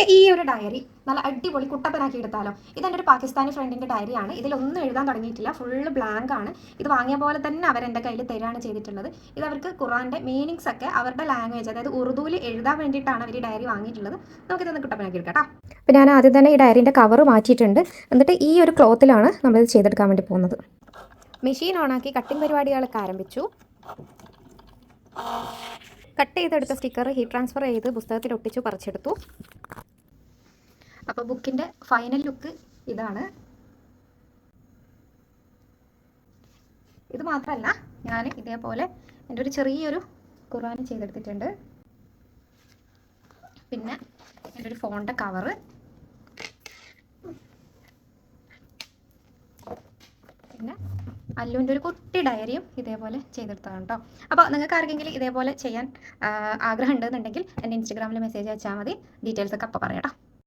നമുക്ക് ഈ ഒരു ഡയറി നല്ല അടിപൊളി കുട്ടപ്പനാക്കി എടുത്താലോ. ഇതെൻ്റെ ഒരു പാകിസ്ഥാനി ഫ്രണ്ടിൻ്റെ ഡയറിയാണ്. ഇതിലൊന്നും എഴുതാൻ തുടങ്ങിയിട്ടില്ല, ഫുള്ള് ബ്ലാങ്ക് ആണ്. ഇത് വാങ്ങിയ പോലെ തന്നെ അവരെൻ്റെ കയ്യിൽ തരികയാണ് ചെയ്തിട്ടുള്ളത്. ഇത് അവർക്ക് ഖുറാൻ്റെ മീനിങ്സ് ഒക്കെ അവരുടെ ലാംഗ്വേജ്, അതായത് ഉറുദുവിൽ എഴുതാൻ വേണ്ടിയിട്ടാണ് അവർ ഈ ഡയറി വാങ്ങിയിട്ടുള്ളത്. നമുക്കിതൊന്ന് കുട്ടപ്പനാക്കി എടുക്കാം കേട്ടോ. അപ്പോൾ ഞാൻ ആദ്യം തന്നെ ഈ ഡയറിൻ്റെ കവർ മാറ്റിയിട്ടുണ്ട്. എന്നിട്ട് ഈ ഒരു ക്ലോത്തിലാണ് നമ്മളിത് ചെയ്തെടുക്കാൻ വേണ്ടി പോകുന്നത്. മെഷീൻ ഓണാക്കി കട്ടിംഗ് പരിപാടികളൊക്കെ ആരംഭിച്ചു. കട്ട് ചെയ്തെടുത്ത സ്റ്റിക്കർ ഹീറ്റ് ട്രാൻസ്ഫർ ചെയ്ത് പുസ്തകത്തിൽ ഒട്ടിച്ചു പറിച്ചെടുത്തു. അപ്പോൾ ബുക്കിൻ്റെ ഫൈനൽ ലുക്ക് ഇതാണ്. ഇത് മാത്രമല്ല, ഞാൻ ഇതേപോലെ എൻ്റെ ഒരു ചെറിയൊരു ഖുർആൻ ചെയ്തെടുത്തിട്ടുണ്ട്. പിന്നെ എൻ്റെ ഒരു ഫോണിൻ്റെ കവറ്, പിന്നെ അല്ലുവിൻ്റെ ഒരു കുട്ടി ഡയറിയും ഇതേപോലെ ചെയ്തെടുത്തതാണ് കേട്ടോ. അപ്പോൾ നിങ്ങൾക്ക് ആർക്കെങ്കിലും ഇതേപോലെ ചെയ്യാൻ ആഗ്രഹം ഉണ്ടെന്നുണ്ടെങ്കിൽ എൻ്റെ ഇൻസ്റ്റഗ്രാമിൽ മെസ്സേജ് അയച്ചാൽ മതി. ഡീറ്റെയിൽസ് ഒക്കെ അപ്പോൾ പറയാം കേട്ടോ.